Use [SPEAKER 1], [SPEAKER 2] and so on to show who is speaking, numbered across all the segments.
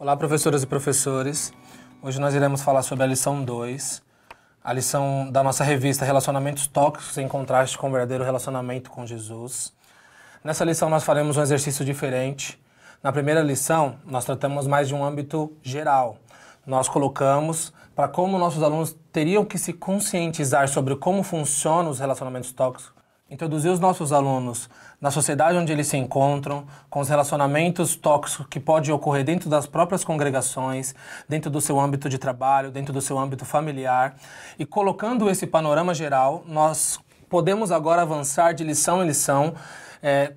[SPEAKER 1] Olá, professoras e professores. Hoje nós iremos falar sobre a lição 2, a lição da nossa revista Relacionamentos Tóxicos em Contraste com o Verdadeiro Relacionamento com Jesus. Nessa lição nós faremos um exercício diferente. Na primeira lição, nós tratamos mais de um âmbito geral. Nós colocamos para como nossos alunos teriam que se conscientizar sobre como funcionam os relacionamentos tóxicos, introduzir os nossos alunos na sociedade onde eles se encontram, com os relacionamentos tóxicos que podem ocorrer dentro das próprias congregações, dentro do seu âmbito de trabalho, dentro do seu âmbito familiar. E colocando esse panorama geral, nós podemos agora avançar de lição em lição,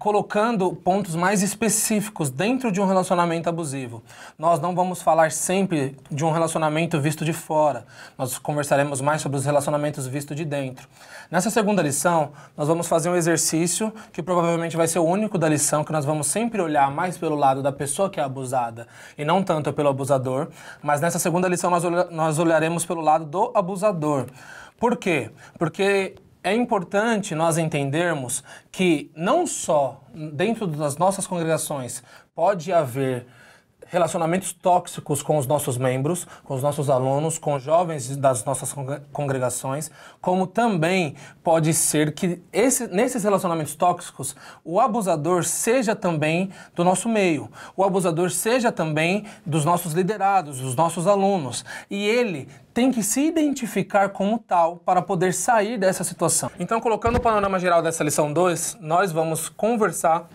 [SPEAKER 1] colocando pontos mais específicos dentro de um relacionamento abusivo. Nós não vamos falar sempre de um relacionamento visto de fora, nós conversaremos mais sobre os relacionamentos vistos de dentro. Nessa segunda lição, nós vamos fazer um exercício que provavelmente vai ser o único da lição, que nós vamos sempre olhar mais pelo lado da pessoa que é abusada e não tanto pelo abusador, mas nessa segunda lição nós olharemos pelo lado do abusador. Por quê? Porque é importante nós entendermos que não só dentro das nossas congregações pode haver relacionamentos tóxicos com os nossos membros, com os nossos alunos, com os jovens das nossas congregações, como também pode ser que nesses relacionamentos tóxicos o abusador seja também do nosso meio, o abusador seja também dos nossos liderados, dos nossos alunos, e ele tem que se identificar como tal para poder sair dessa situação. Então, colocando o panorama geral dessa lição 2, nós vamos conversar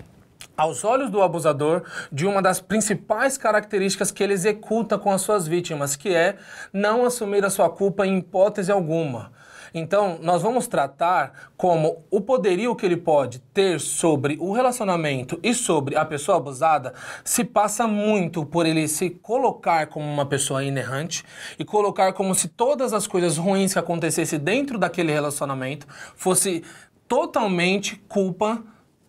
[SPEAKER 1] aos olhos do abusador de uma das principais características que ele executa com as suas vítimas, que é não assumir a sua culpa em hipótese alguma. Então, nós vamos tratar como o poderio que ele pode ter sobre o relacionamento e sobre a pessoa abusada se passa muito por ele se colocar como uma pessoa inerrante e colocar como se todas as coisas ruins que acontecessem dentro daquele relacionamento fosse totalmente culpa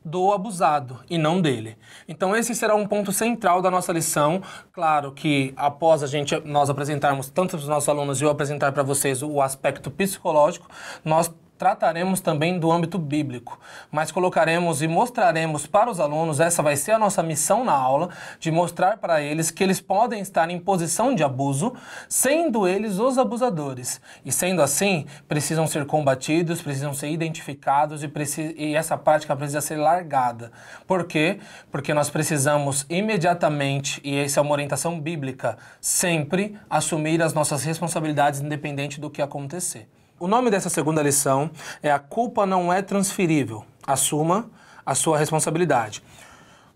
[SPEAKER 1] do abusado e não dele. Então esse será um ponto central da nossa lição. Claro que após nós apresentarmos, tanto os nossos alunos e eu apresentar para vocês o aspecto psicológico, nós trataremos também do âmbito bíblico, mas colocaremos e mostraremos para os alunos, essa vai ser a nossa missão na aula, de mostrar para eles que eles podem estar em posição de abuso, sendo eles os abusadores. E sendo assim, precisam ser combatidos, precisam ser identificados e essa prática precisa ser largada. Por quê? Porque nós precisamos imediatamente, e essa é uma orientação bíblica, sempre assumir as nossas responsabilidades independente do que acontecer. O nome dessa segunda lição é A Culpa Não É Transferível. Assuma a sua responsabilidade.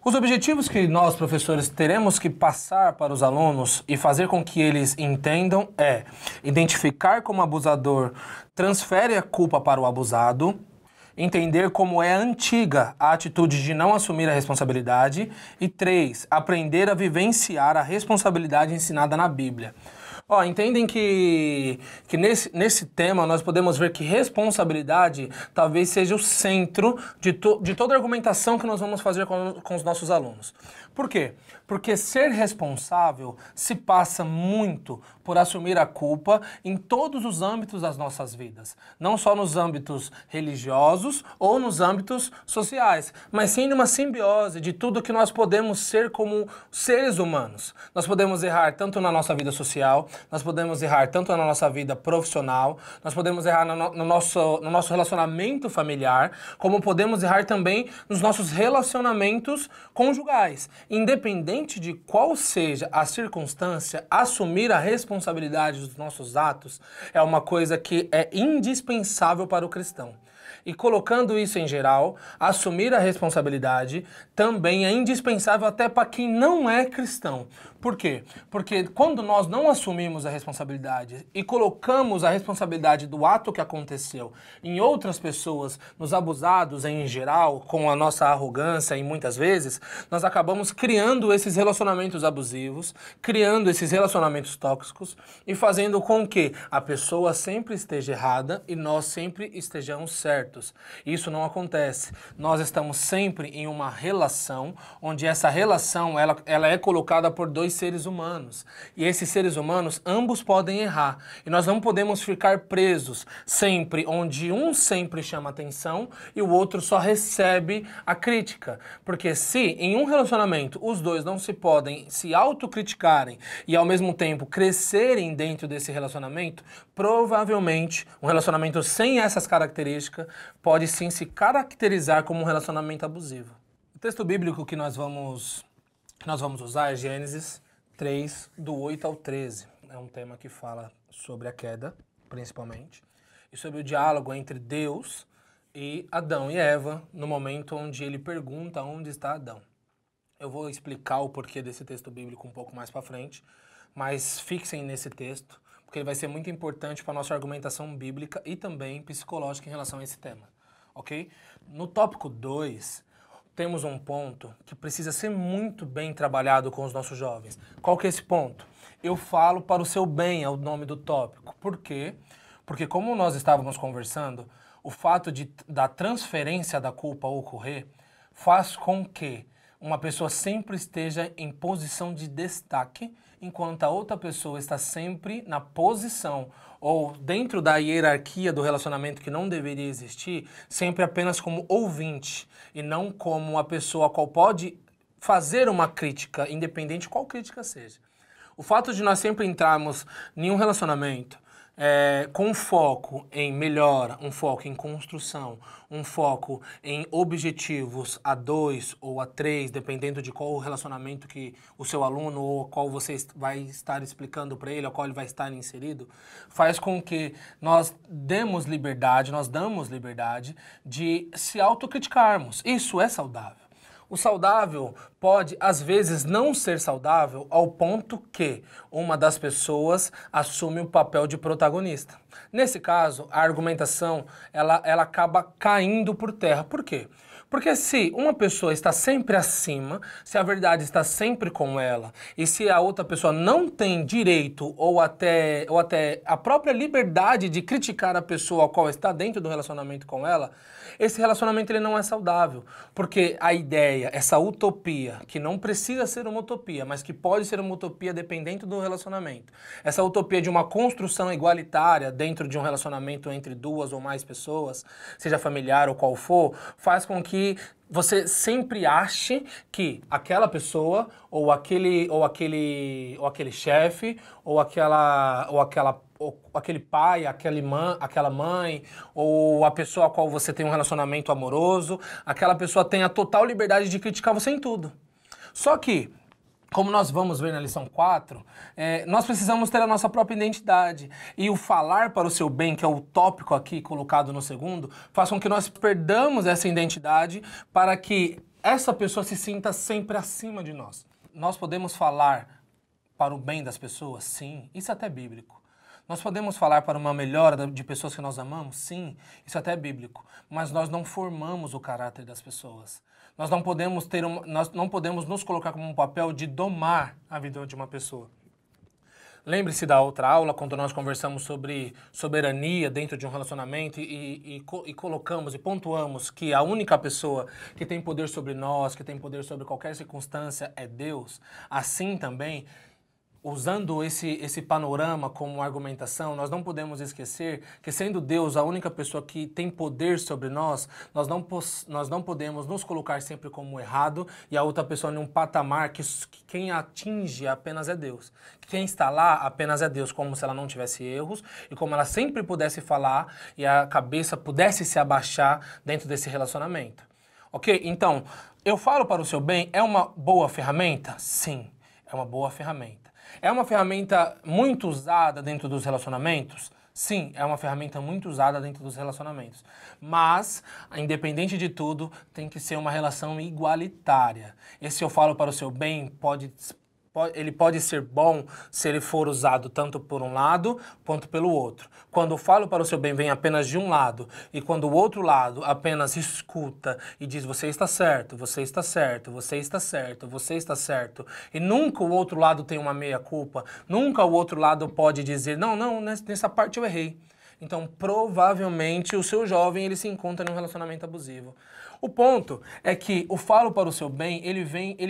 [SPEAKER 1] Os objetivos que nós, professores, teremos que passar para os alunos e fazer com que eles entendam é identificar como o abusador transfere a culpa para o abusado, entender como é antiga a atitude de não assumir a responsabilidade e 3, aprender a vivenciar a responsabilidade ensinada na Bíblia. Entendem que nesse tema nós podemos ver que responsabilidade talvez seja o centro de toda a argumentação que nós vamos fazer com os nossos alunos. Por quê? Porque ser responsável se passa muito por assumir a culpa em todos os âmbitos das nossas vidas. Não só nos âmbitos religiosos ou nos âmbitos sociais, mas sim numa simbiose de tudo que nós podemos ser como seres humanos. Nós podemos errar tanto na nossa vida social, nós podemos errar tanto na nossa vida profissional, nós podemos errar no nosso relacionamento familiar, como podemos errar também nos nossos relacionamentos conjugais. Independente de qual seja a circunstância, assumir a responsabilidade dos nossos atos é uma coisa que é indispensável para o cristão. E colocando isso em geral, assumir a responsabilidade também é indispensável até para quem não é cristão. Por quê? Porque quando nós não assumimos a responsabilidade e colocamos a responsabilidade do ato que aconteceu em outras pessoas, nos abusados em geral, com a nossa arrogância e muitas vezes, nós acabamos criando esses relacionamentos abusivos, criando esses relacionamentos tóxicos e fazendo com que a pessoa sempre esteja errada e nós sempre estejamos certos. certos. Isso não acontece. Nós estamos sempre em uma relação, onde essa relação ela é colocada por dois seres humanos. E esses seres humanos, ambos podem errar. E nós não podemos ficar presos sempre, onde um sempre chama atenção e o outro só recebe a crítica. Porque se em um relacionamento os dois não se podem se autocriticarem e ao mesmo tempo crescerem dentro desse relacionamento, provavelmente um relacionamento sem essas características pode sim se caracterizar como um relacionamento abusivo. O texto bíblico que nós vamos usar é Gênesis 3, do 8 ao 13. É um tema que fala sobre a queda, principalmente, e sobre o diálogo entre Deus e Adão e Eva, no momento onde ele pergunta onde está Adão. Eu vou explicar o porquê desse texto bíblico um pouco mais para frente, mas fixem nesse texto, porque ele vai ser muito importante para a nossa argumentação bíblica e também psicológica em relação a esse tema, ok? No tópico 2, temos um ponto que precisa ser muito bem trabalhado com os nossos jovens. Qual que é esse ponto? Eu falo para o seu bem, é o nome do tópico. Por quê? Porque como nós estávamos conversando, o fato da transferência da culpa ocorrer faz com que uma pessoa sempre esteja em posição de destaque, enquanto a outra pessoa está sempre na posição ou dentro da hierarquia do relacionamento que não deveria existir, sempre apenas como ouvinte e não como a pessoa a qual pode fazer uma crítica, independente de qual crítica seja. O fato de nós sempre entrarmos em um relacionamento com um foco em melhora, um foco em construção, um foco em objetivos a 2 ou a 3, dependendo de qual relacionamento que o seu aluno ou qual você vai estar explicando para ele, ao qual ele vai estar inserido, faz com que nós damos liberdade de se autocriticarmos. Isso é saudável. O saudável pode, às vezes, não ser saudável ao ponto que uma das pessoas assume o papel de protagonista. Nesse caso, a argumentação ela acaba caindo por terra. Por quê? Porque se uma pessoa está sempre acima, se a verdade está sempre com ela, e se a outra pessoa não tem direito ou até a própria liberdade de criticar a pessoa a qual está dentro do relacionamento com ela, esse relacionamento ele não é saudável. Porque a ideia, essa utopia, que não precisa ser uma utopia, mas que pode ser uma utopia dependendo do relacionamento, essa utopia de uma construção igualitária dentro de um relacionamento entre duas ou mais pessoas, seja familiar ou qual for, faz com que você sempre ache que aquela pessoa ou aquele chefe ou aquele pai, aquela mãe ou a pessoa a qual você tem um relacionamento amoroso, aquela pessoa tem a total liberdade de criticar você em tudo. Só que, como nós vamos ver na lição 4, nós precisamos ter a nossa própria identidade. E o falar para o seu bem, que é o tópico aqui colocado no segundo, faz com que nós perdamos essa identidade para que essa pessoa se sinta sempre acima de nós. Nós podemos falar para o bem das pessoas? Sim, isso é até bíblico. Nós podemos falar para uma melhora de pessoas que nós amamos? Sim, isso até é bíblico. Mas nós não formamos o caráter das pessoas. Nós não podemos nos colocar como um papel de domar a vida de uma pessoa. Lembre-se da outra aula, quando nós conversamos sobre soberania dentro de um relacionamento e colocamos e pontuamos que a única pessoa que tem poder sobre nós, que tem poder sobre qualquer circunstância é Deus. Assim também, usando esse panorama como argumentação, nós não podemos esquecer que, sendo Deus a única pessoa que tem poder sobre nós, nós não podemos nos colocar sempre como errado e a outra pessoa em um patamar que quem atinge apenas é Deus. Quem está lá apenas é Deus, como se ela não tivesse erros e como ela sempre pudesse falar e a cabeça pudesse se abaixar dentro desse relacionamento. Ok? Então, eu falo para o seu bem, é uma boa ferramenta? Sim, é uma boa ferramenta. É uma ferramenta muito usada dentro dos relacionamentos? Sim, é uma ferramenta muito usada dentro dos relacionamentos. Mas, independente de tudo, tem que ser uma relação igualitária. Esse eu falo para o seu bem ele pode ser bom se ele for usado tanto por um lado quanto pelo outro. Quando eu falo para o seu bem, vem apenas de um lado, e quando o outro lado apenas escuta e diz você está certo, você está certo, você está certo, você está certo, e nunca o outro lado tem uma meia-culpa, nunca o outro lado pode dizer não, nessa parte eu errei. Então, provavelmente, o seu jovem ele se encontra num relacionamento abusivo. O ponto é que o falo para o seu bem, ele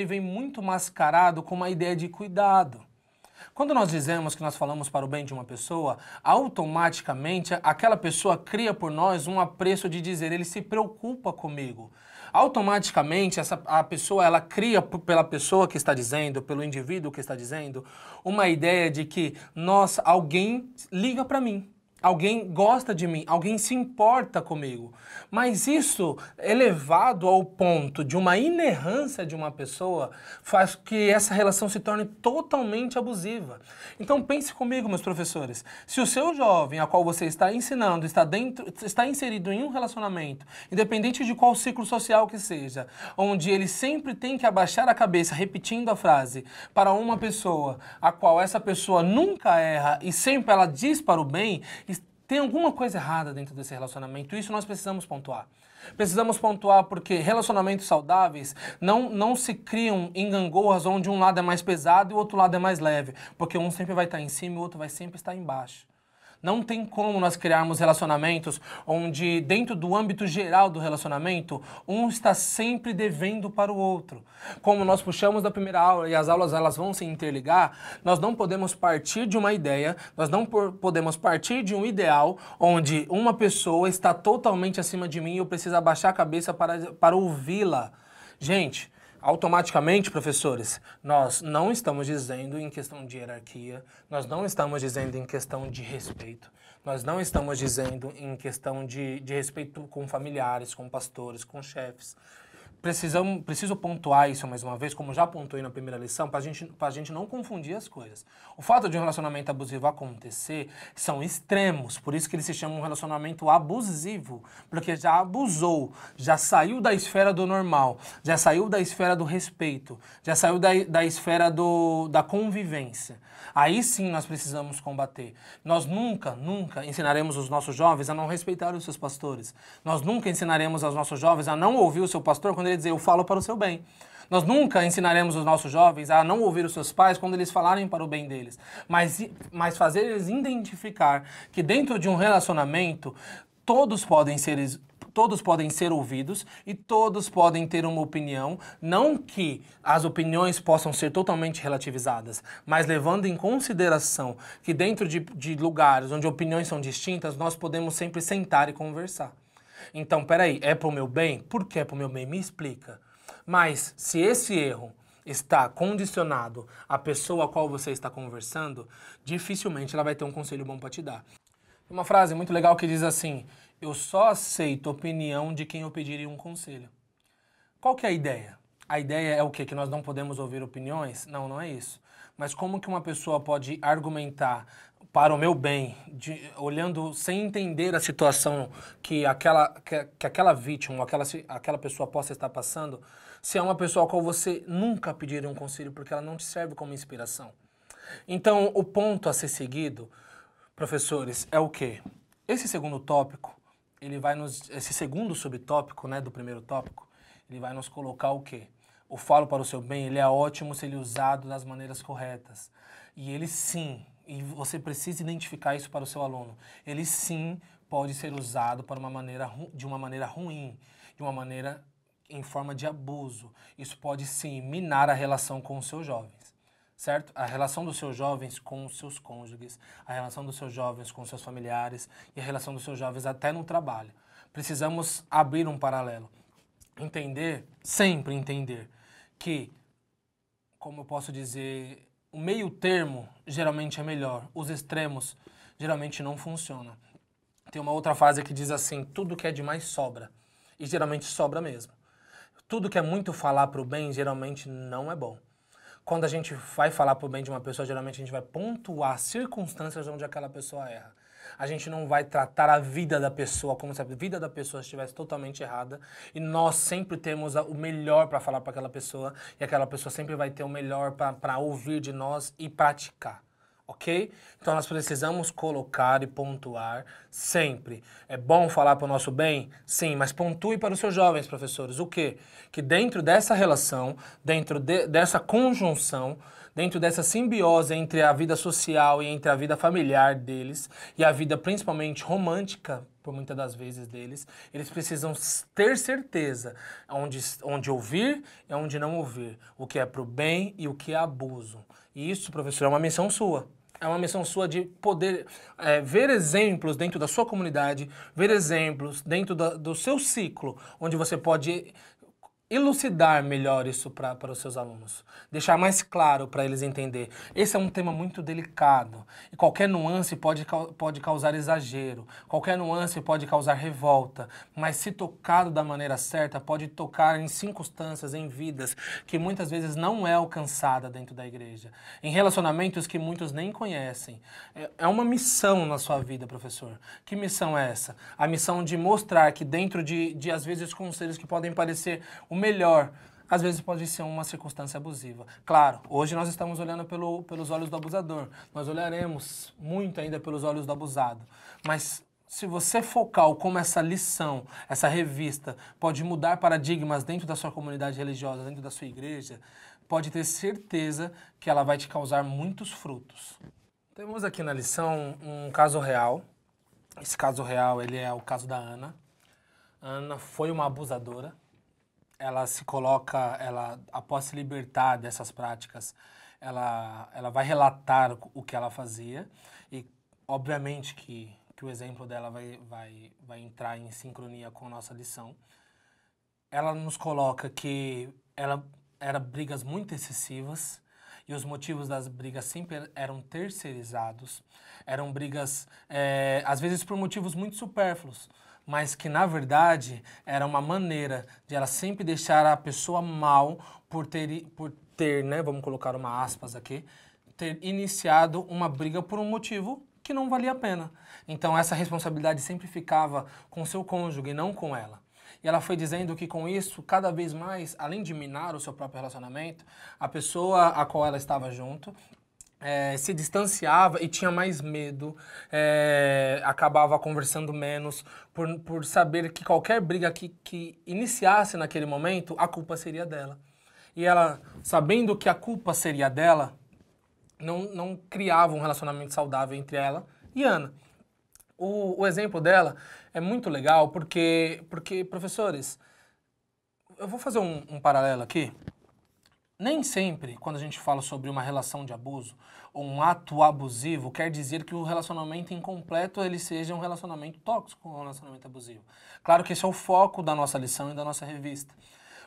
[SPEAKER 1] vem muito mascarado com uma ideia de cuidado. Quando nós dizemos que nós falamos para o bem de uma pessoa, automaticamente aquela pessoa cria por nós um apreço de dizer, ele se preocupa comigo. Automaticamente a pessoa ela cria pela pessoa que está dizendo, pelo indivíduo que está dizendo, uma ideia de que, nossa, alguém liga para mim. Alguém gosta de mim, alguém se importa comigo. Mas isso, elevado ao ponto de uma inerrância de uma pessoa, faz que essa relação se torne totalmente abusiva. Então pense comigo, meus professores. Se o seu jovem, a qual você está ensinando, está inserido em um relacionamento, independente de qual ciclo social que seja, onde ele sempre tem que abaixar a cabeça repetindo a frase para uma pessoa, a qual essa pessoa nunca erra e sempre ela diz para o bem, tem alguma coisa errada dentro desse relacionamento. Isso nós precisamos pontuar. Precisamos pontuar porque relacionamentos saudáveis não se criam em gangorras onde um lado é mais pesado e o outro lado é mais leve. Porque um sempre vai estar em cima e o outro vai sempre estar embaixo. Não tem como nós criarmos relacionamentos onde, dentro do âmbito geral do relacionamento, um está sempre devendo para o outro. Como nós puxamos da primeira aula e as aulas elas vão se interligar, nós não podemos partir de uma ideia, nós não podemos partir de um ideal onde uma pessoa está totalmente acima de mim e eu preciso abaixar a cabeça para ouvi-la. Gente, automaticamente, professores, nós não estamos dizendo em questão de hierarquia, nós não estamos dizendo em questão de respeito, nós não estamos dizendo em questão de respeito com familiares, com pastores, com chefes. Preciso pontuar isso mais uma vez, como já pontuei na primeira lição, para a gente não confundir as coisas. O fato de um relacionamento abusivo acontecer são extremos, por isso que ele se chama um relacionamento abusivo, porque já abusou, já saiu da esfera do normal, já saiu da esfera do respeito, já saiu da esfera da convivência. Aí sim nós precisamos combater. Nós nunca ensinaremos os nossos jovens a não respeitar os seus pastores. Nós nunca ensinaremos aos nossos jovens a não ouvir o seu pastor quando ele dizer, eu falo para o seu bem. Nós nunca ensinaremos os nossos jovens a não ouvir os seus pais quando eles falarem para o bem deles. Mas fazer eles identificar que dentro de um relacionamento, todos podem ser ouvidos e todos podem ter uma opinião, não que as opiniões possam ser totalmente relativizadas, mas levando em consideração que dentro de lugares onde opiniões são distintas, nós podemos sempre sentar e conversar. Então, peraí, é pro meu bem? Por que é pro meu bem? Me explica. Mas se esse erro está condicionado à pessoa a qual você está conversando, dificilmente ela vai ter um conselho bom para te dar. Uma frase muito legal que diz assim, eu só aceito a opinião de quem eu pediria um conselho. Qual que é a ideia? A ideia é o quê? Que nós não podemos ouvir opiniões? Não, não é isso. Mas como que uma pessoa pode argumentar para o meu bem, olhando sem entender a situação que aquela vítima ou aquela pessoa possa estar passando, se é uma pessoa a qual você nunca pediria um conselho porque ela não te serve como inspiração? Então, o ponto a ser seguido, professores, é o quê? Esse segundo tópico, esse segundo subtópico, né, do primeiro tópico, ele vai nos colocar o quê? O falo para o seu bem, ele é ótimo se ele é usado das maneiras corretas. E ele sim, e você precisa identificar isso para o seu aluno, ele sim pode ser usado de uma maneira ruim, de uma maneira em forma de abuso. Isso pode sim minar a relação com os seus jovens. Certo? A relação dos seus jovens com os seus cônjuges, a relação dos seus jovens com os seus familiares e a relação dos seus jovens até no trabalho. Precisamos abrir um paralelo. Sempre entender que, como eu posso dizer, o meio termo geralmente é melhor. Os extremos geralmente não funcionam. Tem uma outra frase que diz assim, tudo que é demais sobra. E geralmente sobra mesmo. Tudo que é muito falar para o bem geralmente não é bom. Quando a gente vai falar por bem de uma pessoa, geralmente a gente vai pontuar circunstâncias onde aquela pessoa erra. A gente não vai tratar a vida da pessoa como se a vida da pessoa estivesse totalmente errada. E nós sempre temos o melhor para falar para aquela pessoa. E aquela pessoa sempre vai ter o melhor para ouvir de nós e praticar. Ok? Então nós precisamos colocar e pontuar sempre. É bom falar para o nosso bem? Sim, mas pontue para os seus jovens, professores. O quê? Que dentro dessa relação, dentro dessa conjunção, dentro dessa simbiose entre a vida social e entre a vida familiar deles, e a vida principalmente romântica, por muitas das vezes deles, eles precisam ter certeza onde ouvir e onde não ouvir, o que é para o bem e o que é abuso. E isso, professor, é uma missão sua. É uma missão sua de poder ver exemplos dentro da sua comunidade, ver exemplos dentro do seu ciclo, onde você pode elucidar melhor isso para os seus alunos, deixar mais claro para eles entender. Esse é um tema muito delicado e qualquer nuance pode causar exagero, qualquer nuance pode causar revolta, mas se tocado da maneira certa, pode tocar em circunstâncias, em vidas que muitas vezes não é alcançada dentro da igreja, em relacionamentos que muitos nem conhecem. É uma missão na sua vida, professor. Que missão é essa? A missão de mostrar que dentro de às vezes, conselhos que podem parecer o melhor, às vezes pode ser uma circunstância abusiva. Claro, hoje nós estamos olhando pelos olhos do abusador, nós olharemos muito ainda pelos olhos do abusado, mas se você focar como essa lição, essa revista, pode mudar paradigmas dentro da sua comunidade religiosa, dentro da sua igreja, pode ter certeza que ela vai te causar muitos frutos. Temos aqui na lição um caso real. Esse caso real, ele é o caso da Ana. Ana foi uma abusadora. Ela se coloca, após se libertar dessas práticas, ela vai relatar o que ela fazia e, obviamente, que o exemplo dela vai entrar em sincronia com a nossa lição. Ela nos coloca que ela eram brigas muito excessivas e os motivos das brigas sempre eram terceirizados. Eram brigas, às vezes, por motivos muito supérfluos, mas que, na verdade, era uma maneira de ela sempre deixar a pessoa mal por ter, né, vamos colocar uma aspas aqui, ter iniciado uma briga por um motivo que não valia a pena. Então, essa responsabilidade sempre ficava com seu cônjuge e não com ela. E ela foi dizendo que com isso, cada vez mais, além de minar o seu próprio relacionamento, a pessoa a qual ela estava junto se distanciava e tinha mais medo, acabava conversando menos, por saber que qualquer briga que iniciasse naquele momento, a culpa seria dela. E ela, sabendo que a culpa seria dela, não criava um relacionamento saudável entre ela e Ana. O exemplo dela é muito legal porque professores, eu vou fazer um paralelo aqui. Nem sempre, quando a gente fala sobre uma relação de abuso ou um ato abusivo, quer dizer que o relacionamento incompleto ele seja um relacionamento tóxico ou um relacionamento abusivo. Claro que esse é o foco da nossa lição e da nossa revista.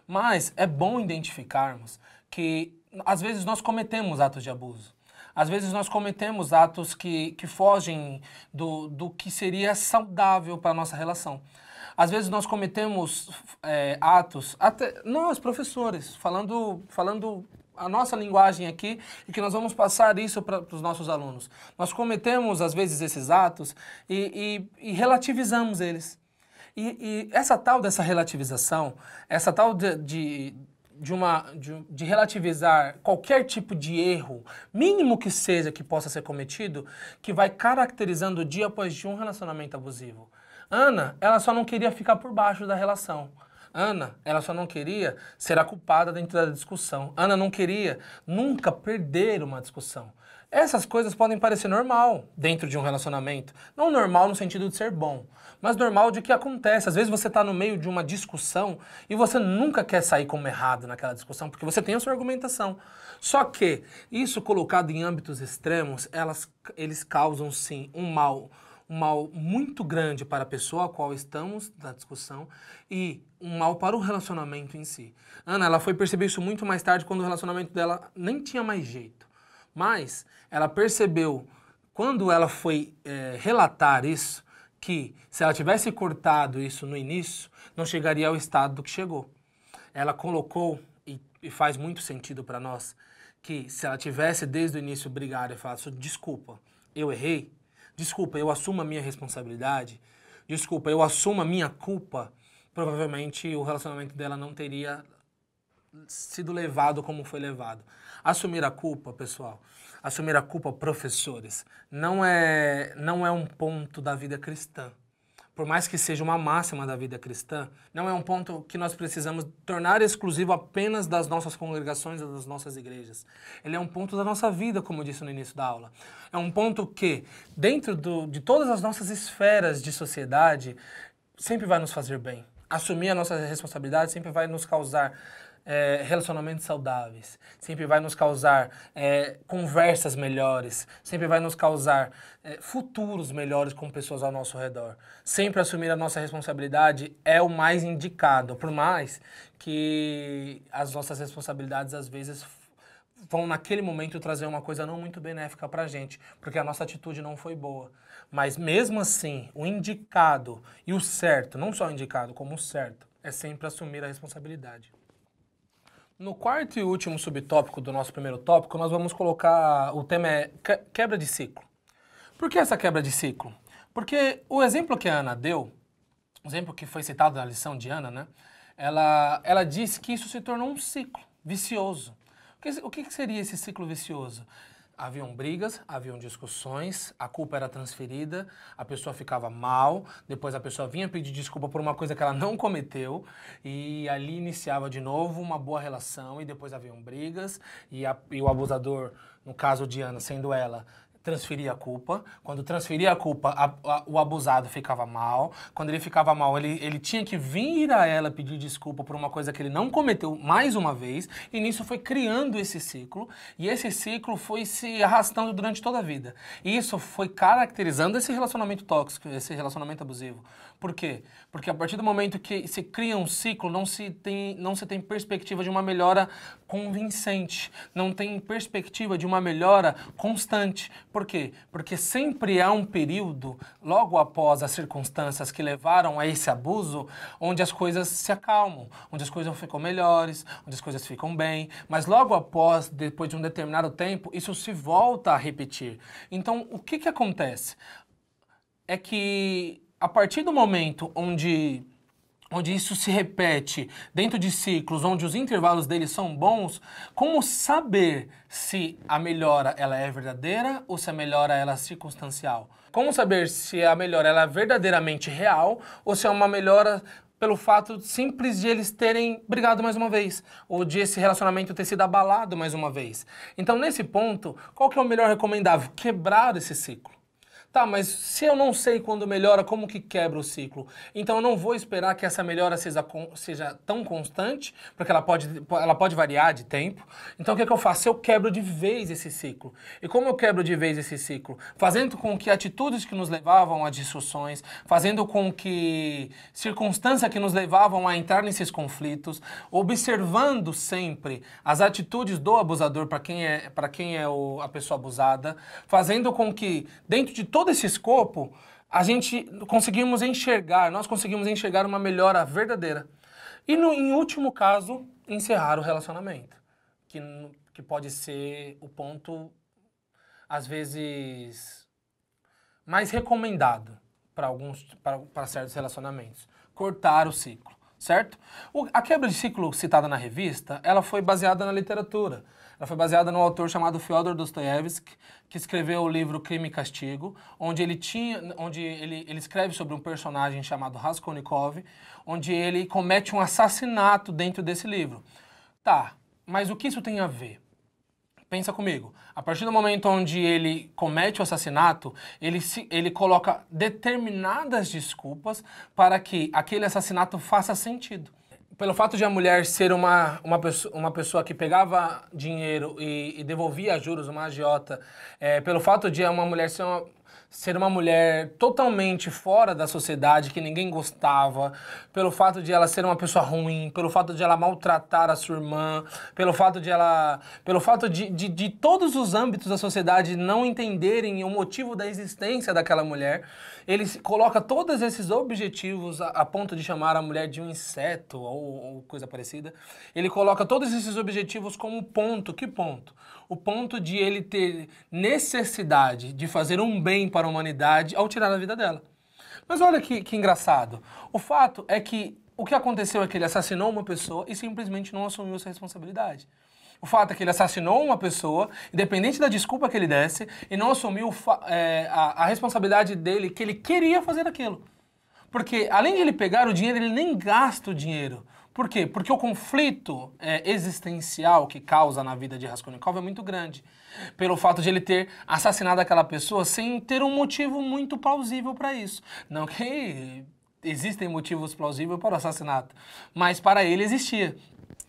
[SPEAKER 1] Mas é bom identificarmos que, às vezes, nós cometemos atos de abuso. Às vezes nós cometemos atos que fogem do que seria saudável para a nossa relação. Às vezes nós cometemos atos, até nós professores, falando a nossa linguagem aqui, e que nós vamos passar isso para os nossos alunos. Nós cometemos, às vezes, esses atos e relativizamos eles. E essa tal dessa relativização, essa tal de relativizar qualquer tipo de erro, mínimo que seja que possa ser cometido, que vai caracterizando dia após dia um relacionamento abusivo. Ana, ela só não queria ficar por baixo da relação. Ana, ela só não queria ser a culpada dentro da discussão. Ana não queria nunca perder uma discussão. Essas coisas podem parecer normal dentro de um relacionamento. Não normal no sentido de ser bom, mas normal de que acontece. Às vezes você está no meio de uma discussão e você nunca quer sair como errado naquela discussão, porque você tem a sua argumentação. Só que isso colocado em âmbitos extremos, eles causam sim um mal muito grande para a pessoa a qual estamos na discussão e um mal para o relacionamento em si. Ana, ela foi perceber isso muito mais tarde, quando o relacionamento dela nem tinha mais jeito. Mas ela percebeu, quando ela foi relatar isso, que se ela tivesse cortado isso no início, não chegaria ao estado do que chegou. Ela colocou, e faz muito sentido para nós, que se ela tivesse desde o início brigado e falado, desculpa, eu errei, desculpa, eu assumo a minha responsabilidade, desculpa, eu assumo a minha culpa, provavelmente o relacionamento dela não teria sido levado como foi levado. Assumir a culpa, pessoal, assumir a culpa, professores, não é um ponto da vida cristã. por mais que seja uma máxima da vida cristã, não é um ponto que nós precisamos tornar exclusivo apenas das nossas congregações ou das nossas igrejas. Ele é um ponto da nossa vida, como eu disse no início da aula. É um ponto que, dentro de todas as nossas esferas de sociedade, sempre vai nos fazer bem. Assumir a nossa responsabilidade sempre vai nos causar relacionamentos saudáveis, sempre vai nos causar conversas melhores, sempre vai nos causar futuros melhores com pessoas ao nosso redor. Sempre assumir a nossa responsabilidade é o mais indicado, por mais que as nossas responsabilidades às vezes vão naquele momento trazer uma coisa não muito benéfica pra gente, porque a nossa atitude não foi boa. Mas mesmo assim, o indicado e o certo, não só o indicado, como o certo, é sempre assumir a responsabilidade. No quarto e último subtópico do nosso primeiro tópico, nós vamos colocar, o tema é quebra de ciclo. Por que essa quebra de ciclo? Porque o exemplo que a Ana deu, o exemplo que foi citado na lição de Ana, né? Ela disse que isso se tornou um ciclo vicioso. O que seria esse ciclo vicioso? Haviam brigas, haviam discussões, a culpa era transferida, a pessoa ficava mal, depois a pessoa vinha pedir desculpa por uma coisa que ela não cometeu e ali iniciava de novo uma boa relação e depois haviam brigas e o abusador, no caso de Ana, sendo ela, transferia a culpa. Quando transferia a culpa, o abusado ficava mal. Quando ele ficava mal, ele tinha que vir a ela pedir desculpa por uma coisa que ele não cometeu mais uma vez. E nisso foi criando esse ciclo. E esse ciclo foi se arrastando durante toda a vida. E isso foi caracterizando esse relacionamento tóxico, esse relacionamento abusivo. Por quê? Porque a partir do momento que se cria um ciclo, não se tem perspectiva de uma melhora convincente. Não tem perspectiva de uma melhora constante. Por quê? Porque sempre há um período, logo após as circunstâncias que levaram a esse abuso, onde as coisas se acalmam, onde as coisas ficam melhores, onde as coisas ficam bem, mas logo após, depois de um determinado tempo, isso se volta a repetir. Então, o que acontece? É que, a partir do momento onde isso se repete dentro de ciclos, onde os intervalos deles são bons, como saber se a melhora ela é verdadeira ou se a melhora ela é circunstancial? Como saber se a melhora ela é verdadeiramente real ou se é uma melhora pelo fato simples de eles terem brigado mais uma vez, ou de esse relacionamento ter sido abalado mais uma vez? Então, nesse ponto, qual que é o melhor recomendável? Quebrar esse ciclo. Tá, mas se eu não sei quando melhora, como que quebra o ciclo? Então eu não vou esperar que essa melhora seja tão constante, porque ela pode variar de tempo. Então o que eu faço? Eu quebro de vez esse ciclo. E como eu quebro de vez esse ciclo? Fazendo com que atitudes que nos levavam a discussões, fazendo com que circunstâncias que nos levavam a entrar nesses conflitos, observando sempre as atitudes do abusador para quem é a pessoa abusada, fazendo com que, dentro de todo esse escopo, nós conseguimos enxergar uma melhora verdadeira. E, em último caso, encerrar o relacionamento, que pode ser o ponto, às vezes, mais recomendado para certos relacionamentos. Cortar o ciclo, certo? A quebra de ciclo citada na revista, ela foi baseada na literatura. Ela foi baseada no autor chamado Fyodor Dostoiévski, que escreveu o livro Crime e Castigo, onde ele escreve sobre um personagem chamado Raskolnikov, onde ele comete um assassinato dentro desse livro. Tá, mas o que isso tem a ver? Pensa comigo. A partir do momento onde ele comete o assassinato, ele coloca determinadas desculpas para que aquele assassinato faça sentido. Pelo fato de a mulher ser uma pessoa que pegava dinheiro e devolvia a juros, uma agiota, pelo fato de uma mulher ser uma mulher totalmente fora da sociedade, que ninguém gostava, pelo fato de ela ser uma pessoa ruim, pelo fato de ela maltratar a sua irmã, pelo fato de todos os âmbitos da sociedade não entenderem o motivo da existência daquela mulher, ele coloca todos esses objetivos a ponto de chamar a mulher de um inseto ou coisa parecida. Ele coloca todos esses objetivos como ponto. Que ponto? O ponto de ele ter necessidade de fazer um bem para a humanidade ao tirar a vida dela. Mas olha que engraçado. O fato é que o que aconteceu é que ele assassinou uma pessoa e simplesmente não assumiu essa responsabilidade. O fato é que ele assassinou uma pessoa, independente da desculpa que ele desse, e não assumiu a responsabilidade dele, que ele queria fazer aquilo. Porque além de ele pegar o dinheiro, ele nem gasta o dinheiro. Por quê? Porque o conflito existencial que causa na vida de Raskolnikov é muito grande. Pelo fato de ele ter assassinado aquela pessoa sem ter um motivo muito plausível para isso. Não que existem motivos plausíveis para o assassinato, mas para ele existia.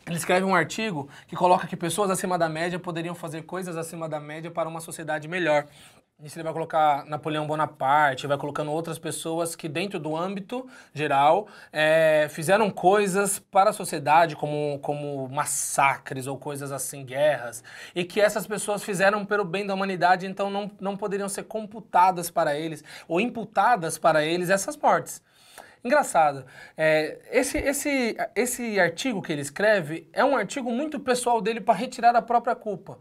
[SPEAKER 1] Ele escreve um artigo que coloca que pessoas acima da média poderiam fazer coisas acima da média para uma sociedade melhor. Nisso ele vai colocar Napoleão Bonaparte, vai colocando outras pessoas que dentro do âmbito geral fizeram coisas para a sociedade, como massacres ou coisas assim, guerras, e que essas pessoas fizeram pelo bem da humanidade, então não poderiam ser computadas para eles, ou imputadas para eles essas mortes. Engraçado, esse artigo que ele escreve é um artigo muito pessoal dele para retirar a própria culpa.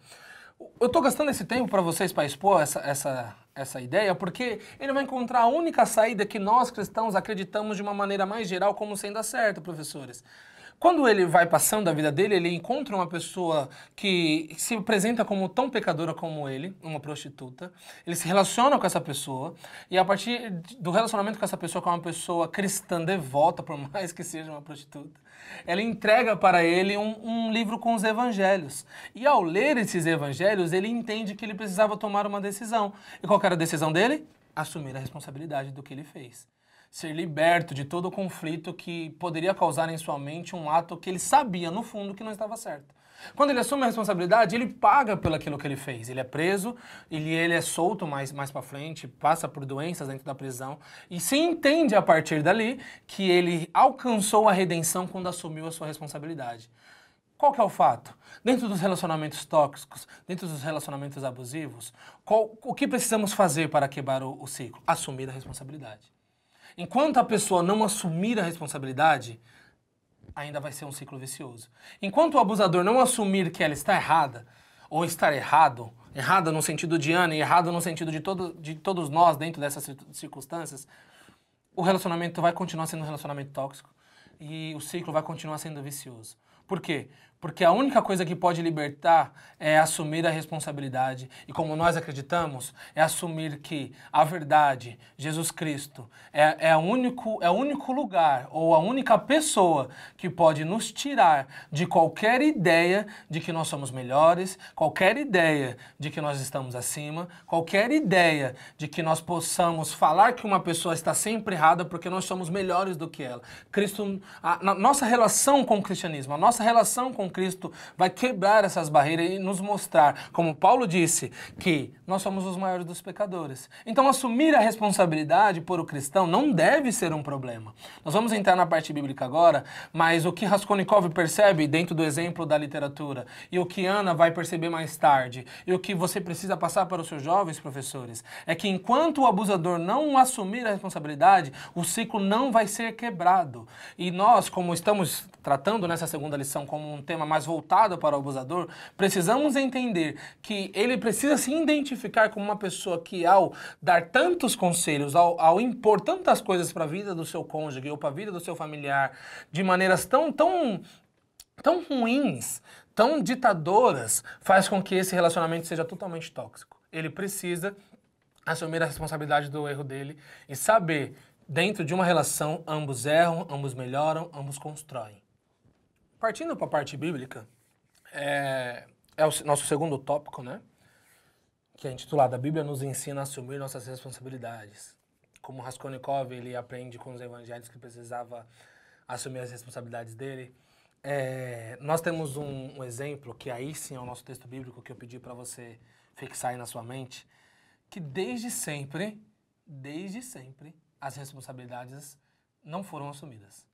[SPEAKER 1] Eu estou gastando esse tempo para vocês para expor essa ideia, porque ele vai encontrar a única saída que nós cristãos acreditamos de uma maneira mais geral como sendo a certa, professores. Quando ele vai passando a vida dele, ele encontra uma pessoa que se apresenta como tão pecadora como ele, uma prostituta. Ele se relaciona com essa pessoa e a partir do relacionamento com essa pessoa, que é uma pessoa cristã devota, por mais que seja uma prostituta, ela entrega para ele um livro com os evangelhos. E ao ler esses evangelhos, ele entende que ele precisava tomar uma decisão. E qual era a decisão dele? Assumir a responsabilidade do que ele fez. Ser liberto de todo o conflito que poderia causar em sua mente um ato que ele sabia, no fundo, que não estava certo. Quando ele assume a responsabilidade, ele paga pelo aquilo que ele fez. Ele é preso, ele é solto mais para frente, passa por doenças dentro da prisão e se entende a partir dali que ele alcançou a redenção quando assumiu a sua responsabilidade. Qual que é o fato? Dentro dos relacionamentos tóxicos, dentro dos relacionamentos abusivos, o que precisamos fazer para quebrar o ciclo? Assumir a responsabilidade. Enquanto a pessoa não assumir a responsabilidade, ainda vai ser um ciclo vicioso. Enquanto o abusador não assumir que ela está errada, ou estar errado, errada no sentido de Ana e errado no sentido de todos nós dentro dessas circunstâncias, o relacionamento vai continuar sendo um relacionamento tóxico e o ciclo vai continuar sendo vicioso. Por quê? Porque a única coisa que pode libertar é assumir a responsabilidade. E como nós acreditamos, é assumir que a verdade, Jesus Cristo, é o único lugar ou a única pessoa que pode nos tirar de qualquer ideia de que nós somos melhores, qualquer ideia de que nós estamos acima, qualquer ideia de que nós possamos falar que uma pessoa está sempre errada porque nós somos melhores do que ela. Cristo, a nossa relação com o cristianismo, a nossa relação com Cristo vai quebrar essas barreiras e nos mostrar, como Paulo disse, que nós somos os maiores dos pecadores. Então, assumir a responsabilidade por o cristão não deve ser um problema. Nós vamos entrar na parte bíblica agora, mas o que Raskolnikov percebe dentro do exemplo da literatura e o que Ana vai perceber mais tarde e o que você precisa passar para os seus jovens professores é que enquanto o abusador não assumir a responsabilidade, o ciclo não vai ser quebrado. E nós, como estamos tratando nessa segunda lição como um tema mais voltado para o abusador, precisamos entender que ele precisa se identificar como uma pessoa que, ao dar tantos conselhos, ao impor tantas coisas para a vida do seu cônjuge ou para a vida do seu familiar, de maneiras tão ruins, tão ditadoras, faz com que esse relacionamento seja totalmente tóxico. Ele precisa assumir a responsabilidade do erro dele e saber, dentro de uma relação, ambos erram, ambos melhoram, ambos constroem. Partindo para a parte bíblica, é o nosso segundo tópico, né? Que é intitulado A Bíblia nos ensina a assumir nossas responsabilidades. Como Raskolnikov, ele aprende com os evangelhos que precisava assumir as responsabilidades dele. Nós temos um exemplo, que aí sim é o nosso texto bíblico, que eu pedi para você fixar aí na sua mente, que desde sempre, as responsabilidades não foram assumidas.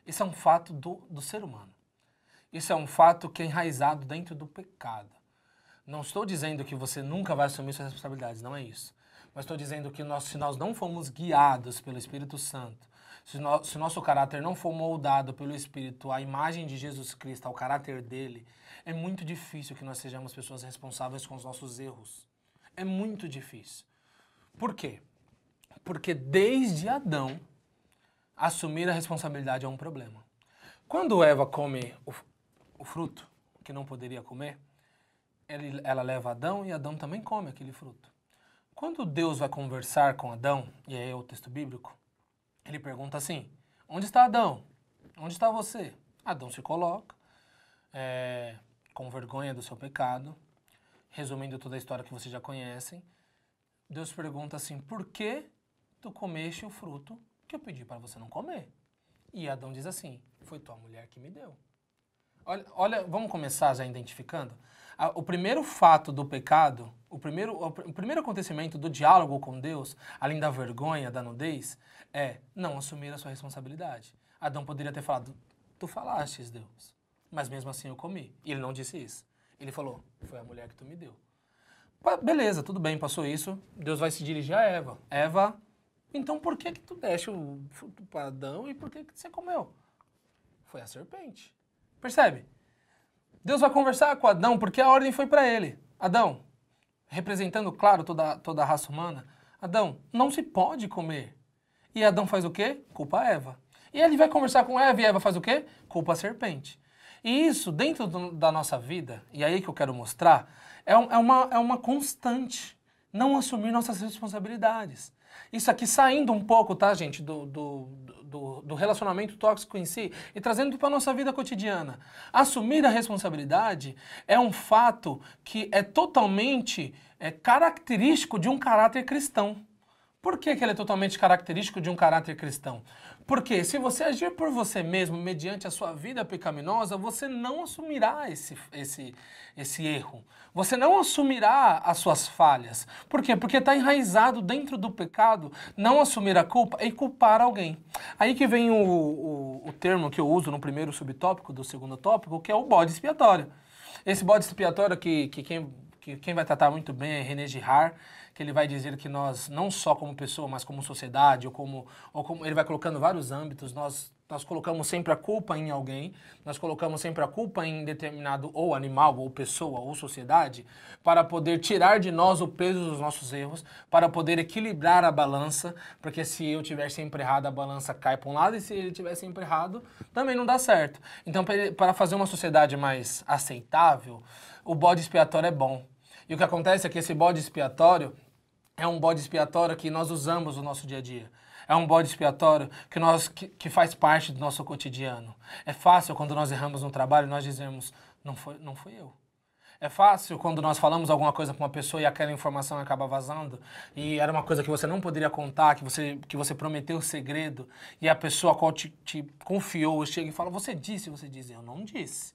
[SPEAKER 1] Isso é um fato do ser humano. Isso é um fato que é enraizado dentro do pecado. Não estou dizendo que você nunca vai assumir suas responsabilidades, não é isso. Mas estou dizendo que se nós não formos guiados pelo Espírito Santo, se nosso caráter não for moldado pelo Espírito à imagem de Jesus Cristo, ao caráter dele, é muito difícil que nós sejamos pessoas responsáveis com os nossos erros. É muito difícil. Por quê? Porque desde Adão, assumir a responsabilidade é um problema. Quando Eva come o fruto que não poderia comer, ela leva Adão e Adão também come aquele fruto. Quando Deus vai conversar com Adão, e aí é o texto bíblico, ele pergunta assim, onde está Adão? Onde está você? Adão se coloca, com vergonha do seu pecado, resumindo toda a história que vocês já conhecem. Deus pergunta assim, por que tu comeste o fruto que eu pedi para você não comer? E Adão diz assim, foi tua mulher que me deu. Olha, vamos começar já identificando. O primeiro fato do pecado, o primeiro acontecimento do diálogo com Deus, além da vergonha, da nudez, é não assumir a sua responsabilidade. Adão poderia ter falado, tu falastes, Deus, mas mesmo assim eu comi. E ele não disse isso. Ele falou, foi a mulher que tu me deu. Beleza, tudo bem, passou isso. Deus vai se dirigir a Eva. Eva, então por que tu deste o fruto para Adão e por que você comeu? Foi a serpente. Percebe? Deus vai conversar com Adão porque a ordem foi para ele. Adão, representando, claro, toda a raça humana, Adão, não se pode comer. E Adão faz o quê? Culpa a Eva. E ele vai conversar com Eva e Eva faz o quê? Culpa a serpente. E isso, dentro da nossa vida, e aí que eu quero mostrar, é uma constante. Não assumir nossas responsabilidades. Isso aqui saindo um pouco, tá, gente, do relacionamento tóxico em si e trazendo para a nossa vida cotidiana. Assumir a responsabilidade é um fato que é totalmente característico de um caráter cristão. Por que ele é totalmente característico de um caráter cristão? Porque se você agir por você mesmo mediante a sua vida pecaminosa, você não assumirá esse erro. Você não assumirá as suas falhas. Por quê? Porque está enraizado dentro do pecado não assumir a culpa e culpar alguém. Aí que vem o termo que eu uso no primeiro subtópico do segundo tópico, que é o bode expiatório. Esse bode expiatório que quem vai tratar muito bem é René Girard, que ele vai dizer que nós, não só como pessoa, mas como sociedade, ou como ele vai colocando vários âmbitos, nós colocamos sempre a culpa em alguém, nós colocamos sempre a culpa em determinado ou animal, ou pessoa, ou sociedade, para poder tirar de nós o peso dos nossos erros, para poder equilibrar a balança, porque se eu tiver sempre errado, a balança cai para um lado, e se ele tiver sempre errado, também não dá certo. Então, para fazer uma sociedade mais aceitável, o bode expiatório é bom. E o que acontece é que esse bode expiatório é um bode expiatório que nós usamos no nosso dia a dia. É um bode expiatório que faz parte do nosso cotidiano. É fácil quando nós erramos no trabalho nós dizemos, não foi eu. É fácil quando nós falamos alguma coisa para uma pessoa e aquela informação acaba vazando e era uma coisa que você não poderia contar, que você prometeu o segredo e a pessoa a qual te confiou chega e fala, você diz, eu não disse.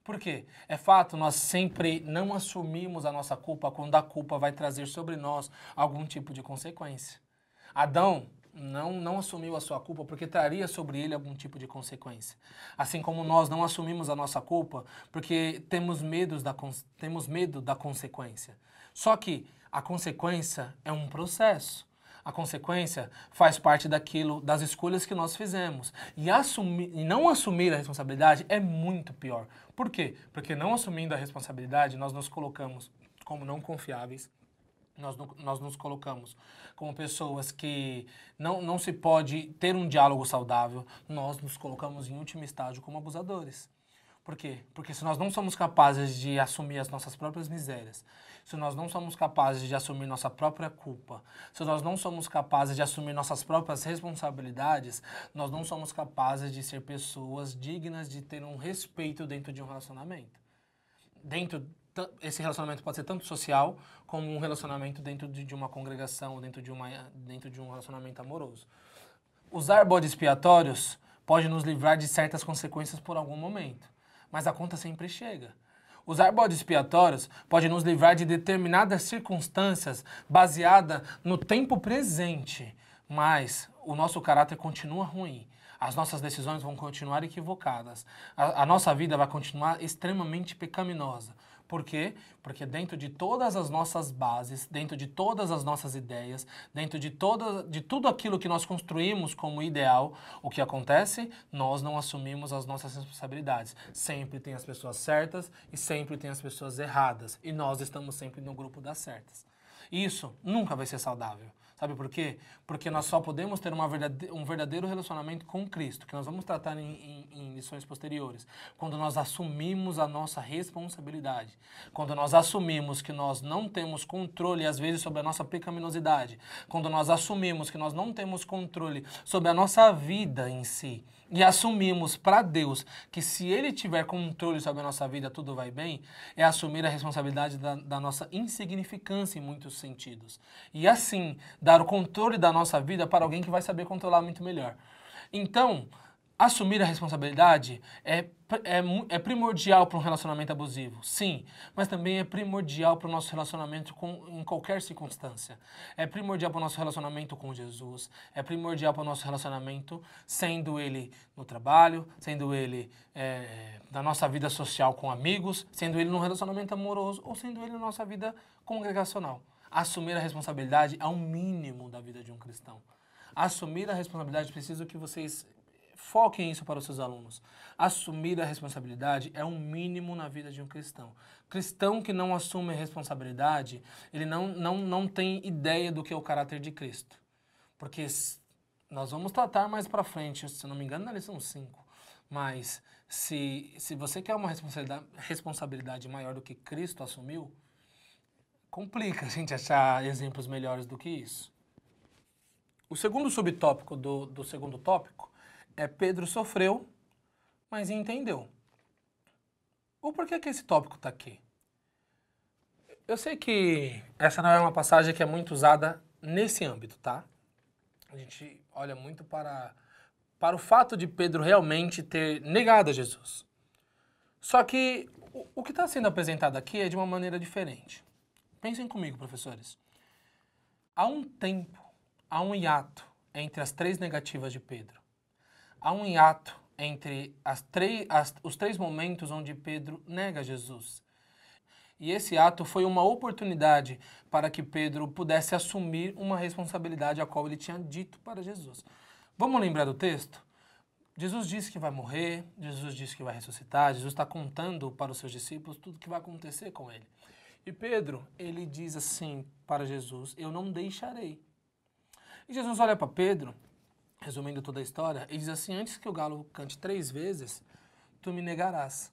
[SPEAKER 1] Por quê? É fato, nós sempre não assumimos a nossa culpa quando a culpa vai trazer sobre nós algum tipo de consequência. Adão não assumiu a sua culpa porque traria sobre ele algum tipo de consequência. Assim como nós não assumimos a nossa culpa porque temos medo da consequência. Só que a consequência é um processo. A consequência faz parte das escolhas que nós fizemos. E não assumir a responsabilidade é muito pior. Por quê? Porque não assumindo a responsabilidade, nós nos colocamos como não confiáveis, nós nos colocamos como pessoas que não se pode ter um diálogo saudável, nós nos colocamos em último estágio como abusadores. Por quê? Porque se nós não somos capazes de assumir as nossas próprias misérias, se nós não somos capazes de assumir nossa própria culpa, se nós não somos capazes de assumir nossas próprias responsabilidades, nós não somos capazes de ser pessoas dignas de ter um respeito dentro de um relacionamento. Esse relacionamento pode ser tanto social como um relacionamento dentro de uma congregação, dentro de um relacionamento amoroso. Usar bodes expiatórios pode nos livrar de certas consequências por algum momento, mas a conta sempre chega. Usar bodes expiatórios pode nos livrar de determinadas circunstâncias baseada no tempo presente, mas o nosso caráter continua ruim. As nossas decisões vão continuar equivocadas. A nossa vida vai continuar extremamente pecaminosa. Por quê? Porque dentro de todas as nossas bases, dentro de todas as nossas ideias, dentro de tudo aquilo que nós construímos como ideal, o que acontece? Nós não assumimos as nossas responsabilidades. Sempre tem as pessoas certas e sempre tem as pessoas erradas. E nós estamos sempre no grupo das certas. Isso nunca vai ser saudável. Sabe por quê? Porque nós só podemos ter um verdadeiro relacionamento com Cristo, que nós vamos tratar em lições posteriores, quando nós assumimos a nossa responsabilidade, quando nós assumimos que nós não temos controle, às vezes, sobre a nossa pecaminosidade, quando nós assumimos que nós não temos controle sobre a nossa vida em si, e assumimos para Deus que se Ele tiver controle sobre a nossa vida, tudo vai bem, é assumir a responsabilidade da nossa insignificância em muitos sentidos. E assim, dar o controle da nossa vida para alguém que vai saber controlar muito melhor. Então, assumir a responsabilidade é primordial para um relacionamento abusivo, sim, mas também é primordial para o nosso relacionamento em qualquer circunstância. É primordial para o nosso relacionamento com Jesus, é primordial para o nosso relacionamento, sendo ele no trabalho, sendo ele na nossa vida social com amigos, sendo ele num relacionamento amoroso ou sendo ele na nossa vida congregacional. Assumir a responsabilidade é o mínimo da vida de um cristão. Assumir a responsabilidade, preciso que vocês foquem isso para os seus alunos. Assumir a responsabilidade é um mínimo na vida de um cristão. Cristão que não assume a responsabilidade, ele não tem ideia do que é o caráter de Cristo. Porque nós vamos tratar mais para frente, se não me engano, na lição 5. Mas se você quer uma responsabilidade maior do que Cristo assumiu, complica a gente achar exemplos melhores do que isso. O segundo subtópico do segundo tópico é Pedro sofreu, mas entendeu. O porquê que esse tópico está aqui? Eu sei que essa não é uma passagem que é muito usada nesse âmbito, tá? A gente olha muito para o fato de Pedro realmente ter negado a Jesus. Só que o que está sendo apresentado aqui é de uma maneira diferente. Pensem comigo, professores. Há um tempo, há um hiato entre as 3 negativas de Pedro. Há um hiato entre os 3 momentos onde Pedro nega Jesus. E esse ato foi uma oportunidade para que Pedro pudesse assumir uma responsabilidade a qual ele tinha dito para Jesus. Vamos lembrar do texto? Jesus disse que vai morrer, Jesus disse que vai ressuscitar, Jesus está contando para os seus discípulos tudo o que vai acontecer com ele. E Pedro, ele diz assim para Jesus, eu não deixarei. E Jesus olha para Pedro, resumindo toda a história, e diz assim, antes que o galo cante 3 vezes, tu me negarás.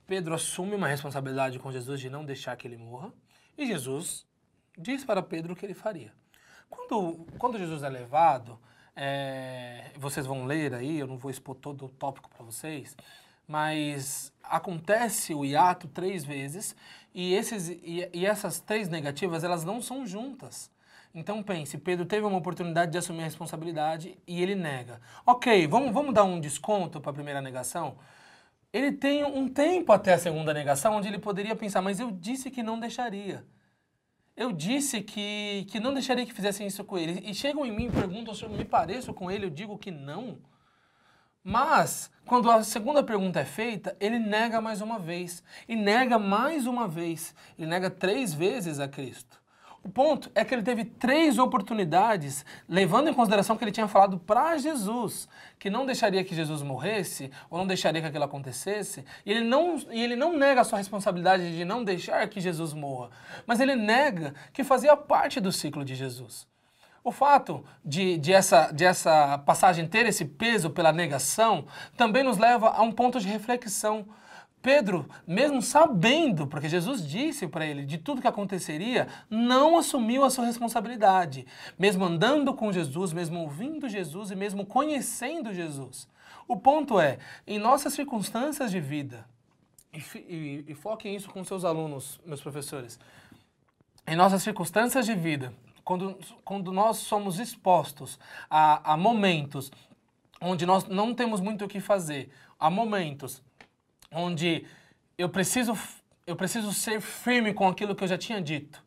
[SPEAKER 1] Pedro assume uma responsabilidade com Jesus de não deixar que ele morra, e Jesus diz para Pedro o que ele faria. Quando Jesus é levado, vocês vão ler aí, eu não vou expor todo o tópico para vocês, mas acontece o hiato 3 vezes, e essas 3 negativas, elas não são juntas. Então pense, Pedro teve uma oportunidade de assumir a responsabilidade e ele nega. Ok, vamos dar um desconto para a primeira negação? Ele tem um tempo até a segunda negação onde ele poderia pensar, mas eu disse que não deixaria. Eu disse que não deixaria que fizessem isso com ele. E chegam em mim e perguntam se eu me pareço com ele, eu digo que não. Mas, quando a segunda pergunta é feita, ele nega mais uma vez. E nega mais uma vez. Ele nega 3 vezes a Cristo. O ponto é que ele teve 3 oportunidades, levando em consideração que ele tinha falado para Jesus, que não deixaria que Jesus morresse, ou não deixaria que aquilo acontecesse, e ele não nega a sua responsabilidade de não deixar que Jesus morra, mas ele nega que fazia parte do ciclo de Jesus. O fato de essa passagem ter esse peso pela negação também nos leva a um ponto de reflexão. Pedro, mesmo sabendo, porque Jesus disse para ele de tudo que aconteceria, não assumiu a sua responsabilidade. Mesmo andando com Jesus, mesmo ouvindo Jesus e mesmo conhecendo Jesus. O ponto é, em nossas circunstâncias de vida, e foquem isso com seus alunos, meus professores, em nossas circunstâncias de vida, quando nós somos expostos a momentos onde nós não temos muito o que fazer, a momentos onde eu preciso ser firme com aquilo que eu já tinha dito.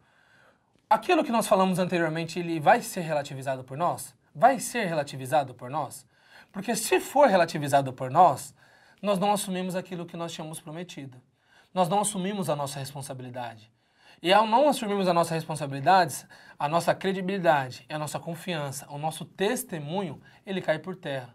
[SPEAKER 1] Aquilo que nós falamos anteriormente, ele vai ser relativizado por nós? Vai ser relativizado por nós? Porque se for relativizado por nós não assumimos aquilo que nós tínhamos prometido. Nós não assumimos a nossa responsabilidade. E ao não assumirmos as nossas responsabilidades, a nossa credibilidade, a nossa confiança, o nosso testemunho, ele cai por terra.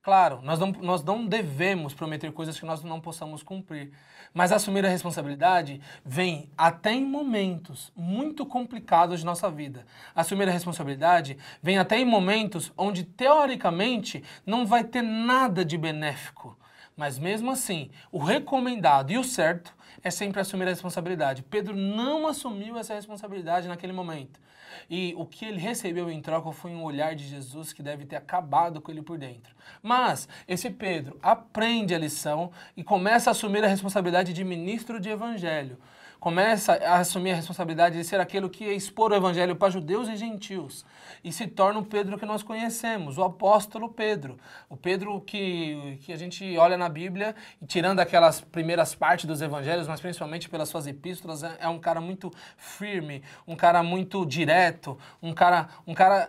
[SPEAKER 1] Claro, nós não devemos prometer coisas que nós não possamos cumprir. Mas assumir a responsabilidade vem até em momentos muito complicados de nossa vida. Assumir a responsabilidade vem até em momentos onde, teoricamente, não vai ter nada de benéfico. Mas mesmo assim, o recomendado e o certo é sempre assumir a responsabilidade. Pedro não assumiu essa responsabilidade naquele momento. E o que ele recebeu em troca foi um olhar de Jesus que deve ter acabado com ele por dentro. Mas esse Pedro aprende a lição e começa a assumir a responsabilidade de ministro de evangelho. Começa a assumir a responsabilidade de ser aquele que ia expor o evangelho para judeus e gentios. E se torna o Pedro que nós conhecemos, o apóstolo Pedro. O Pedro que a gente olha na Bíblia, e tirando aquelas primeiras partes dos evangelhos, mas principalmente pelas suas epístolas, é um cara muito firme, um cara muito direto, um cara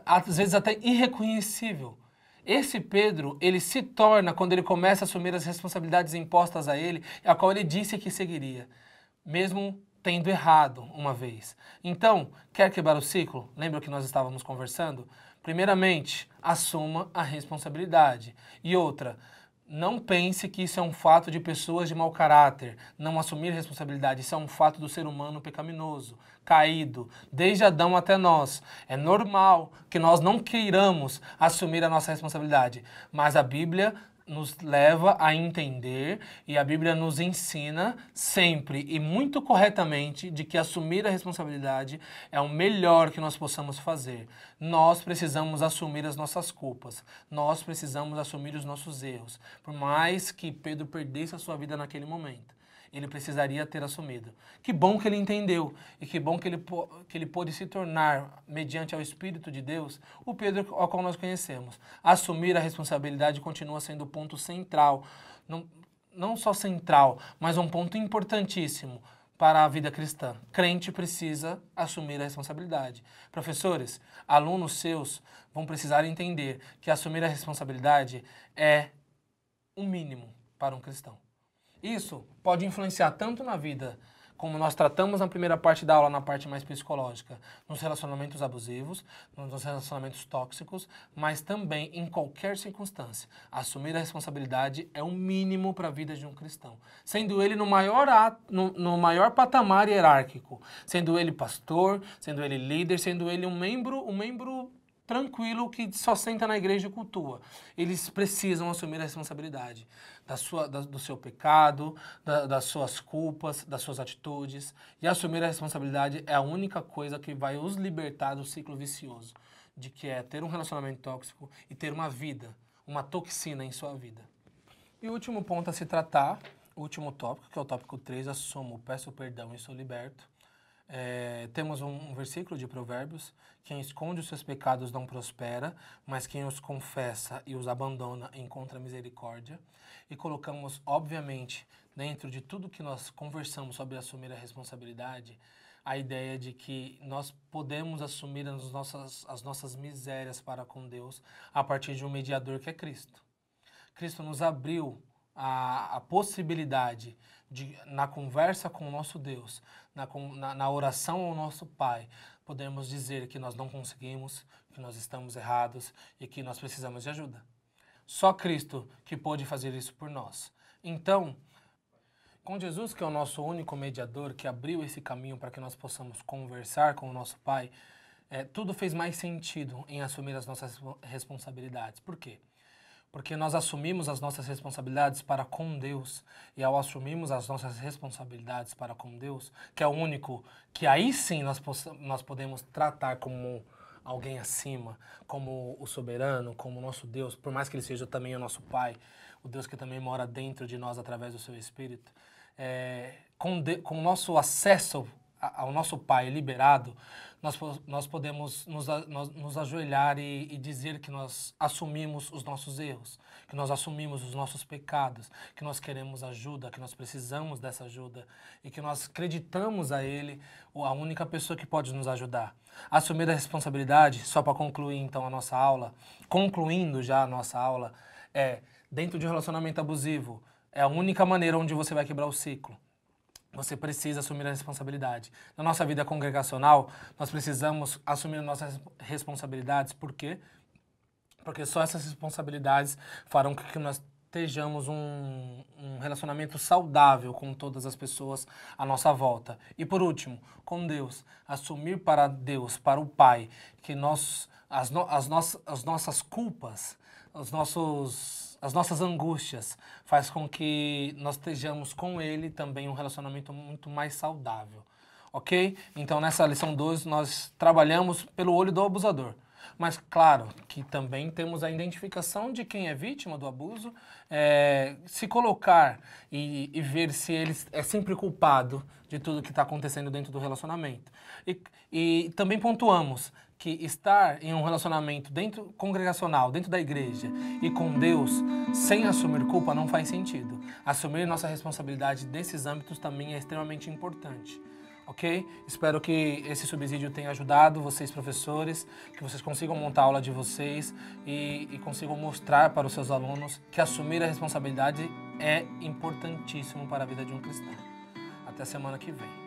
[SPEAKER 1] às vezes até irreconhecível. Esse Pedro, ele se torna, quando ele começa a assumir as responsabilidades impostas a ele, a qual ele disse que seguiria, mesmo tendo errado uma vez. Então, quer quebrar o ciclo? Lembra que nós estávamos conversando? Primeiramente, assuma a responsabilidade. E outra, não pense que isso é um fato de pessoas de mau caráter. Não assumir responsabilidade, isso é um fato do ser humano pecaminoso, caído, desde Adão até nós. É normal que nós não queiramos assumir a nossa responsabilidade, mas a Bíblia nos leva a entender e a Bíblia nos ensina sempre e muito corretamente de que assumir a responsabilidade é o melhor que nós possamos fazer. Nós precisamos assumir as nossas culpas, nós precisamos assumir os nossos erros, por mais que Pedro perdesse a sua vida naquele momento. Ele precisaria ter assumido. Que bom que ele entendeu e que bom que ele pôde se tornar, mediante ao Espírito de Deus, o Pedro ao qual nós conhecemos. Assumir a responsabilidade continua sendo o ponto central, não só central, mas um ponto importantíssimo para a vida cristã. Crente precisa assumir a responsabilidade. Professores, alunos seus vão precisar entender que assumir a responsabilidade é o mínimo para um cristão. Isso pode influenciar tanto na vida, como nós tratamos na primeira parte da aula, na parte mais psicológica, nos relacionamentos abusivos, nos relacionamentos tóxicos, mas também em qualquer circunstância. Assumir a responsabilidade é o mínimo para a vida de um cristão. Sendo ele no maior patamar hierárquico, sendo ele pastor, sendo ele líder, sendo ele um membro tranquilo que só senta na igreja e cultua. Eles precisam assumir a responsabilidade do seu pecado, das suas culpas, das suas atitudes. E assumir a responsabilidade é a única coisa que vai os libertar do ciclo vicioso, de que é ter um relacionamento tóxico e ter uma vida, uma toxina em sua vida. E o último ponto a se tratar, o último tópico, que é o tópico 3, assumo, peço perdão e sou liberto. Temos um versículo de Provérbios: quem esconde os seus pecados não prospera, mas quem os confessa e os abandona encontra misericórdia. E colocamos, obviamente, dentro de tudo que nós conversamos sobre assumir a responsabilidade, a ideia de que nós podemos assumir as nossas misérias para com Deus a partir de um mediador que é Cristo. Cristo nos abriu a possibilidade de, na conversa com o nosso Deus, na oração ao nosso Pai, podemos dizer que nós não conseguimos, que nós estamos errados e que nós precisamos de ajuda. Só Cristo que pôde fazer isso por nós. Então, com Jesus, que é o nosso único mediador, que abriu esse caminho para que nós possamos conversar com o nosso Pai, tudo fez mais sentido em assumir as nossas responsabilidades. Por quê? Porque nós assumimos as nossas responsabilidades para com Deus, e ao assumirmos as nossas responsabilidades para com Deus, que é o único que aí sim nós podemos tratar como alguém acima, como o soberano, como o nosso Deus, por mais que Ele seja também o nosso Pai, o Deus que também mora dentro de nós através do Seu Espírito, com o nosso acesso ao nosso Pai liberado, nós podemos nos ajoelhar e dizer que nós assumimos os nossos erros, que nós assumimos os nossos pecados, que nós queremos ajuda, que nós precisamos dessa ajuda e que nós acreditamos a Ele, a única pessoa que pode nos ajudar. Assumir a responsabilidade, só para concluir então a nossa aula, concluindo já a nossa aula, dentro de um relacionamento abusivo, é a única maneira onde você vai quebrar o ciclo. Você precisa assumir a responsabilidade. Na nossa vida congregacional, nós precisamos assumir nossas responsabilidades. Por quê? Porque só essas responsabilidades farão com que nós estejamos um relacionamento saudável com todas as pessoas à nossa volta. E por último, com Deus, assumir para Deus, para o Pai, que as nossas culpas, as nossas angústias, faz com que nós estejamos com Ele também um relacionamento muito mais saudável. Ok? Então nessa lição 12 nós trabalhamos pelo olho do abusador. Mas claro que também temos a identificação de quem é vítima do abuso, se colocar e ver se ele é sempre culpado de tudo que está acontecendo dentro do relacionamento. E também pontuamos que estar em um relacionamento congregacional, dentro da igreja e com Deus, sem assumir culpa, não faz sentido. Assumir nossa responsabilidade nesses âmbitos também é extremamente importante. Ok? Espero que esse subsídio tenha ajudado vocês, professores, que vocês consigam montar a aula de vocês e consigam mostrar para os seus alunos que assumir a responsabilidade é importantíssimo para a vida de um cristão. Até a semana que vem.